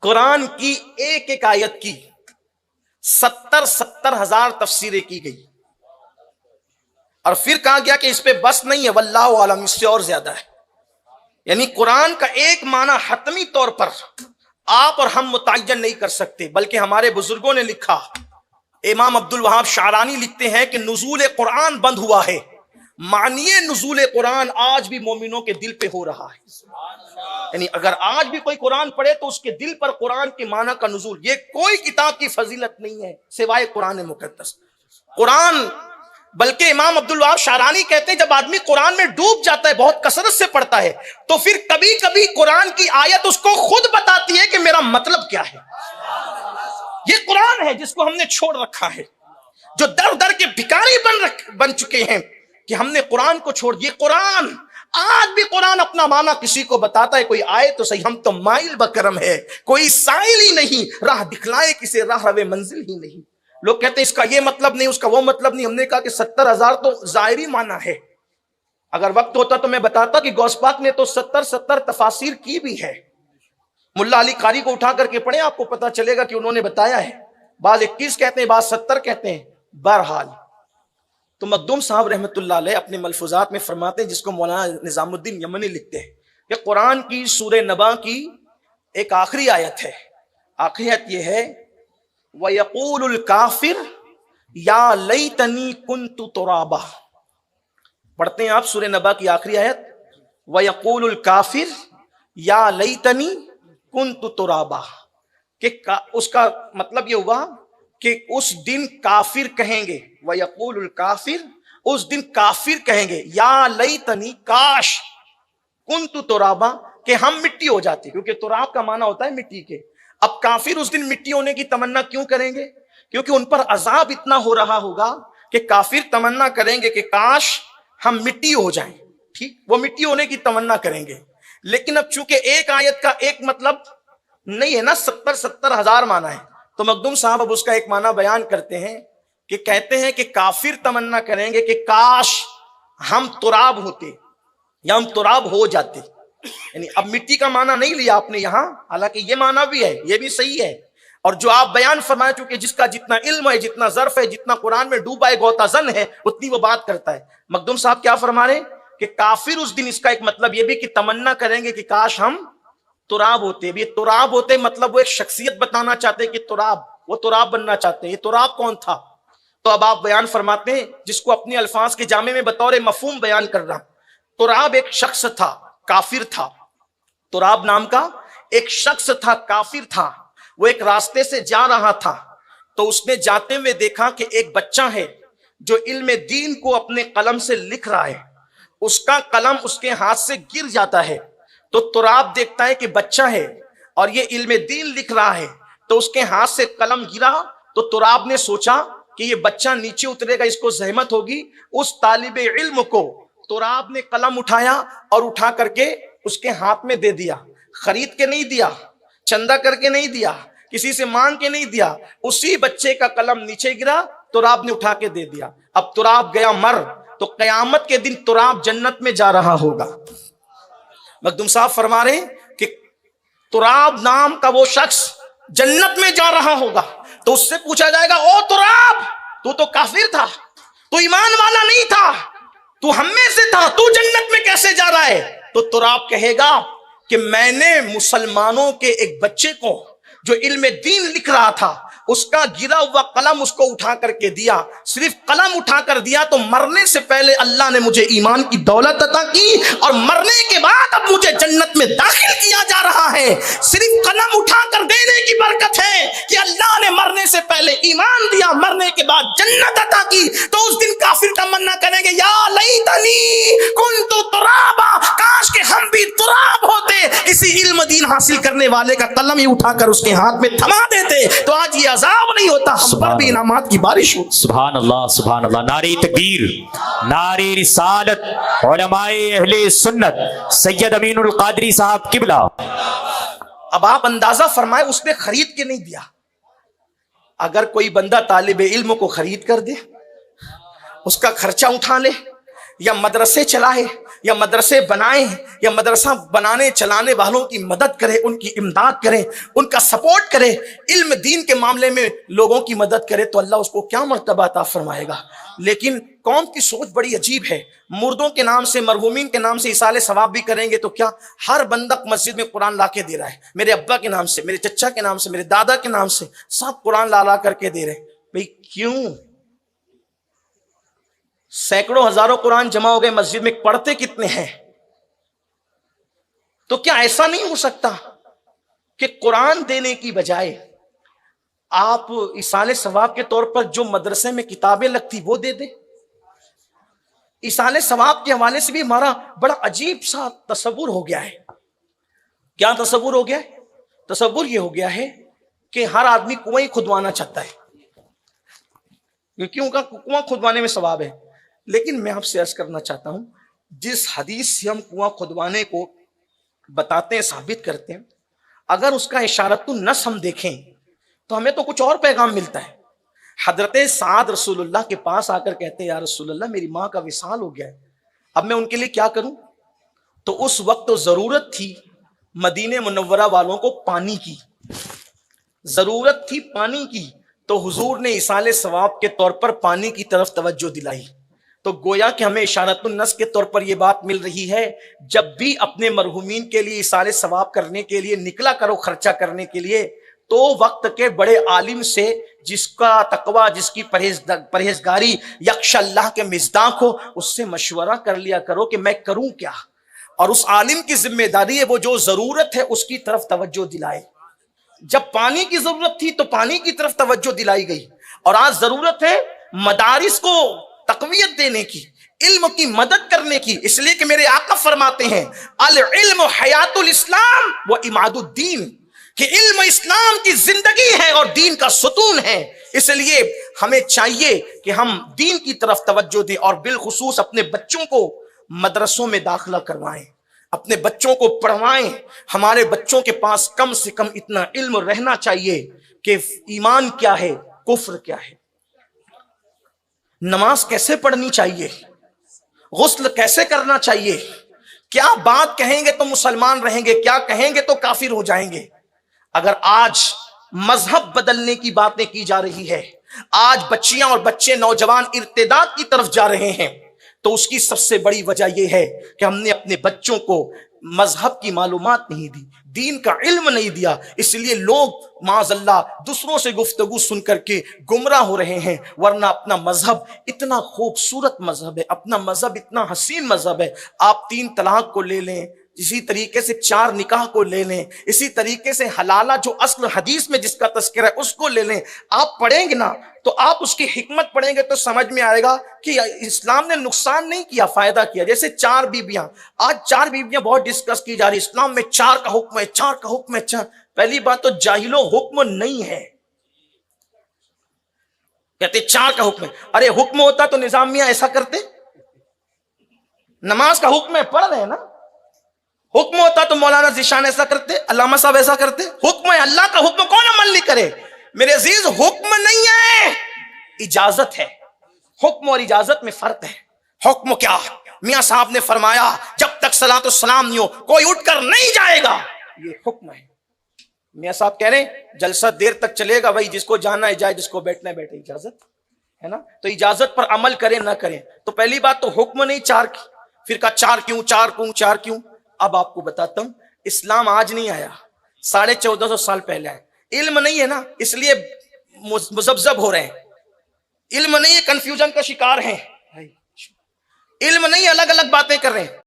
قرآن کی ایک ایک آیت کی 70,000 تفسیریں کی گئی، اور پھر کہا گیا کہ اس پہ بس نہیں ہے، واللہ عالم، اس سے اور زیادہ ہے۔ یعنی قرآن کا ایک معنی حتمی طور پر آپ اور ہم متعین نہیں کر سکتے، بلکہ ہمارے بزرگوں نے لکھا، امام عبد الوہاب شعرانی لکھتے ہیں کہ نزول قرآن بند ہوا ہے، معنی نزول قرآن آج بھی مومنوں کے دل پہ ہو رہا ہے۔ یعنی اگر آج بھی کوئی قرآن پڑھے تو اس کے دل پر قرآن کے معنی کا نزول، یہ کوئی کتاب کی فضیلت نہیں ہے سوائے قرآن مقدس۔ قرآن، بلکہ امام عبد الوہاب شعرانی کہتے ہیں جب آدمی قرآن میں ڈوب جاتا ہے، بہت کثرت سے پڑھتا ہے، تو پھر کبھی کبھی قرآن کی آیت اس کو خود بتاتی ہے کہ میرا مطلب کیا ہے۔ یہ قرآن ہے جس کو ہم نے چھوڑ رکھا ہے، جو در در کے بھکاری بن چکے ہیں کہ ہم نے قرآن کو چھوڑ دیا۔ قرآن آج بھی قرآن اپنا معنی کسی کو بتاتا ہے، کوئی آئے تو صحیح، ہم تو مائل بکرم ہے، کوئی سائل ہی نہیں، راہ دکھلائے کسے راہ روے منزل ہی نہیں۔ لوگ کہتے ہیں اس کا یہ مطلب نہیں، اس کا وہ مطلب نہیں۔ ہم نے کہا کہ 70,000 تو ظاہری معنی ہے، اگر وقت ہوتا تو میں بتاتا کہ غوث پاک نے تو 70 تفاسیر کی بھی ہے۔ ملا علی قاری کو اٹھا کر کے پڑھیں، آپ کو پتا چلے گا کہ انہوں نے بتایا ہے، بعض 21 کہتے ہیں، بعض 70 کہتے ہیں۔ بہرحال تو مخدوم صاحب رحمت اللہ علیہ اپنے ملفوظات میں فرماتے ہیں، جس کو مولانا نظام الدین یمنی لکھتے ہیں، کہ قرآن کی سورہ نبا کی ایک آخری آیت ہے، آخری آیت یہ ہے، وَيَقُولُ الْكَافِرُ يَا لَيْتَنِي كُنْتُ تُرَابًا۔ پڑھتے ہیں آپ سورہ نبا کی آخری آیت، وَيَقُولُ الْكَافِرُ يَا لَيْتَنِي كُنْتُ تُرَابًا، کہ اس کا مطلب یہ ہوا کہ اس دن کافر کہیں گے، وَيَقُولُ الْكَافِرُ، اس دن کافر کہیں گے، یا لیتنی، کاش، کنت ترابا، کہ ہم مٹی ہو جاتے، کیونکہ تراب کا معنی ہوتا ہے مٹی کے۔ اب کافر اس دن مٹی ہونے کی تمنا کیوں کریں گے؟ کیونکہ ان پر عذاب اتنا ہو رہا ہوگا کہ کافر تمنا کریں گے کہ کاش ہم مٹی ہو جائیں، ٹھیک، وہ مٹی ہونے کی تمنا کریں گے۔ لیکن اب چونکہ ایک آیت کا ایک مطلب نہیں ہے نا، 70,000 معنی ہے، تو مخدوم صاحب اب اس کا ایک معنی بیان کرتے ہیں کہ کہتے ہیں کہ کافر تمنا کریں گے کہ کاش ہم تراب ہوتے یا ہم تراب ہو جاتے۔ یعنی اب مٹی کا معنی نہیں لیا آپ نے یہاں، حالانکہ یہ معنی بھی ہے، یہ بھی صحیح ہے، اور جو آپ بیان فرمائے، چونکہ جس کا جتنا علم ہے، جتنا ظرف ہے، جتنا قرآن میں ڈوبا ہے غوطہ زن ہے، اتنی وہ بات کرتا ہے۔ مخدوم صاحب کیا فرما رہے ہیں کہ کافر اس دن، اس کا ایک مطلب یہ بھی کہ تمنا کریں گے کہ کاش ہم تراب ہوتے۔ اب یہ تراب ہوتے مطلب وہ ایک شخصیت بتانا چاہتے ہیں کہ تراب، وہ تراب بننا چاہتے ہیں۔ یہ تراب کون تھا؟ تو اب آپ بیان فرماتے ہیں، جس کو اپنے الفاظ کے جامع میں بطور مفہوم بیان کر رہا ہوں۔ تراب ایک شخص تھا، کافر تھا، تراب نام کا ایک شخص تھا، کافر تھا۔ وہ ایک راستے سے جا رہا تھا، تو اس نے جاتے ہوئے دیکھا کہ ایک بچہ ہے جو علم دین کو اپنے قلم سے لکھ رہا ہے، اس کا قلم اس کے ہاتھ سے گر جاتا ہے، تو تراب دیکھتا ہے کہ بچہ ہے اور یہ علم دین لکھ رہا ہے، تو اس کے ہاتھ سے قلم گرا، تو تراب نے سوچا کہ یہ بچہ نیچے اترے گا، اس کو زحمت ہوگی۔ اس طالب علم کو تراب نے قلم اٹھایا اور اٹھا کر کے اس کے ہاتھ میں دے دیا، خرید کے نہیں دیا، چندہ کر کے نہیں دیا، کسی سے مانگ کے نہیں دیا، اسی بچے کا قلم نیچے گرا، تراب نے اٹھا کے دے دیا۔ اب تراب گیا مر، تو قیامت کے دن تراب جنت میں جا رہا ہوگا۔ مخدوم صاحب فرما رہے ہیں کہ تراب نام کا وہ شخص جنت میں جا رہا ہوگا، تو اس سے پوچھا جائے گا، او تراب، تو کافر تھا، تو ایمان والا نہیں تھا، تو ہم میں سے تھا، تو جنت میں کیسے جا رہا ہے؟ تو تراب کہے گا کہ میں نے مسلمانوں کے ایک بچے کو جو علم دین لکھ رہا تھا، اس کا گرا ہوا قلم اس کو اٹھا کر کے دیا، صرف قلم اٹھا کر دیا، تو مرنے سے پہلے اللہ نے مجھے ایمان کی دولت عطا کی، اور مرنے کے بعد اب مجھے جنت میں داخل کیا جا رہا ہے۔ صرف قلم اٹھا کر دینے کی برکت ہے کہ اللہ نے مرنے سے پہلے ایمان دیا، مرنے کے بعد جنت عطا کی۔ تو اس دن کافر تمنا کریں گے، یا لیتنی کنت ترابا، کاش کہ ہم بھی تراب ہوتے، کسی علم دین حاصل کرنے والے کا قلم ہی اٹھا کر اس کے ہاتھ میں تھما دیتے، تو آج یہ عذاب نہیں ہوتا، ہم پر بھی انعامات کی بارش ہو۔ سبحان اللہ، سبحان اللہ، نعرہ تکبیر، نعرہ رسالت، علماء اہل سنت، سید امین القادری صاحب قبلہ۔ اب آپ اندازہ فرمائے، اس نے خرید کے نہیں دیا۔ اگر کوئی بندہ طالب علم کو خرید کر دے، اس کا خرچہ اٹھا لے، یا مدرسے چلائے، یا مدرسے بنائیں یا مدرسہ بنانے چلانے والوں کی مدد کرے، ان کی امداد کرے، ان کا سپورٹ کرے، علم دین کے معاملے میں لوگوں کی مدد کرے، تو اللہ اس کو کیا مرتبہ عطا فرمائے گا۔ لیکن قوم کی سوچ بڑی عجیب ہے، مردوں کے نام سے، مرحومین کے نام سے ایصال ثواب بھی کریں گے تو کیا ہر بندہ مسجد میں قرآن لا کے دے رہا ہے، میرے ابا کے نام سے، میرے چچا کے نام سے، میرے دادا کے نام سے، سب قرآن لا کر کے دے رہے ہیں۔ بھئی کیوں؟ سینکڑوں ہزاروں قرآن جمع ہو گئے مسجد میں، پڑھتے کتنے ہیں؟ تو کیا ایسا نہیں ہو سکتا کہ قرآن دینے کی بجائے آپ ایصال ثواب کے طور پر جو مدرسے میں کتابیں لگتی وہ دے دیں؟ ایصال ثواب کے حوالے سے بھی ہمارا بڑا عجیب سا تصور ہو گیا ہے۔ کیا تصور ہو گیا ہے؟ تصور یہ ہو گیا ہے کہ ہر آدمی کنویں کھدوانا چاہتا ہے، کیونکہ ان کا کنواں کھدوانے میں ثواب ہے۔ لیکن میں آپ سے عرض کرنا چاہتا ہوں، جس حدیث سے ہم کنواں کھدوانے کو بتاتے ہیں، ثابت کرتے ہیں، اگر اس کا اشارۃ النص ہم دیکھیں تو ہمیں تو کچھ اور پیغام ملتا ہے۔ حضرت سعد رسول اللہ کے پاس آ کر کہتے ہیں یا رسول اللہ میری ماں کا وصال ہو گیا ہے، اب میں ان کے لیے کیا کروں؟ تو اس وقت تو ضرورت تھی مدینہ منورہ والوں کو پانی کی، ضرورت تھی پانی کی، تو حضور نے ایصال ثواب کے طور پر پانی کی طرف توجہ دلائی۔ تو گویا کہ ہمیں اشارۃ النص کے طور پر یہ بات مل رہی ہے، جب بھی اپنے مرحومین کے لیے ایصال ثواب کرنے کے لیے نکلا کرو، خرچہ کرنے کے لیے، تو وقت کے بڑے عالم سے، جس کا تقوی، جس کی پرہیزگاری یکش اللہ کے مصداق ہو، اس سے مشورہ کر لیا کرو کہ میں کروں کیا۔ اور اس عالم کی ذمہ داری ہے وہ جو ضرورت ہے اس کی طرف توجہ دلائے۔ جب پانی کی ضرورت تھی تو پانی کی طرف توجہ دلائی گئی، اور آج ضرورت ہے مدارس کو تقویت دینے کی، علم کی مدد کرنے کی، اس لیے کہ میرے آقا فرماتے ہیں العلم حیات الاسلام و عماد الدین، کہ علم اسلام کی زندگی ہے اور دین کا ستون ہے۔ اس لیے ہمیں چاہیے کہ ہم دین کی طرف توجہ دیں، اور بالخصوص اپنے بچوں کو مدرسوں میں داخلہ کروائیں، اپنے بچوں کو پڑھوائیں۔ ہمارے بچوں کے پاس کم سے کم اتنا علم رہنا چاہیے کہ ایمان کیا ہے، کفر کیا ہے، نماز کیسے پڑھنی چاہیے، غسل کیسے کرنا چاہیے، کیا بات کہیں گے تو مسلمان رہیں گے، کیا کہیں گے تو کافر ہو جائیں گے۔ اگر آج مذہب بدلنے کی باتیں کی جا رہی ہے، آج بچیاں اور بچے نوجوان ارتداد کی طرف جا رہے ہیں، تو اس کی سب سے بڑی وجہ یہ ہے کہ ہم نے اپنے بچوں کو مذہب کی معلومات نہیں دی، دین کا علم نہیں دیا۔ اس لیے لوگ معاذ اللہ دوسروں سے گفتگو سن کر کے گمراہ ہو رہے ہیں، ورنہ اپنا مذہب اتنا خوبصورت مذہب ہے، اپنا مذہب اتنا حسین مذہب ہے۔ آپ 3 طلاق کو لے لیں، اسی طریقے سے 4 نکاح کو لے لیں، اسی طریقے سے حلالہ جو اصل حدیث میں جس کا تذکرہ ہے اس کو لے لیں، آپ پڑھیں گے نا تو آپ اس کی حکمت پڑھیں گے تو سمجھ میں آئے گا کہ اسلام نے نقصان نہیں کیا، فائدہ کیا۔ جیسے 4 بیویاں، آج 4 بیویاں بہت ڈسکس کی جا رہی، اسلام میں 4 کا حکم ہے، 4 کا حکم ہے۔ 4 پہلی بات تو جاہلوں حکم نہیں ہے، کہتے 4 کا حکم ہے۔ ارے حکم ہوتا تو نظامیہ ایسا کرتے، نماز کا حکم ہے پڑھ رہے ہیں نا، حکم ہوتا تو مولانا ذیشان ایسا کرتے، علامہ صاحب ایسا کرتے۔ حکم ہے، اللہ کا حکم کون عمل نہیں کرے؟ میرے عزیز حکم نہیں ہے، اجازت ہے۔ حکم اور اجازت میں فرق ہے۔ حکم کیا؟ میاں صاحب نے فرمایا جب تک صلاۃ السلام نہیں ہو کوئی اٹھ کر نہیں جائے گا، یہ حکم ہے۔ میاں صاحب کہہ رہے ہیں جلسہ دیر تک چلے گا، بھائی جس کو جانا ہے جائے، جس کو بیٹھنا ہے بیٹھے، اجازت ہے نا، تو اجازت پر عمل کریں نہ کریں۔ تو پہلی بات تو حکم نہیں 4 کی، پھر کہا 4 کیوں، 4 کیوں، 4 کیوں؟ اب آپ کو بتاتا ہوں، اسلام آج نہیں آیا، 1450 سال پہلے آیا۔ علم نہیں ہے نا، اس لیے مذبذب ہو رہے ہیں، علم نہیں ہے، کنفیوژن کا شکار ہیں، علم نہیں ہے، الگ الگ باتیں کر رہے ہیں۔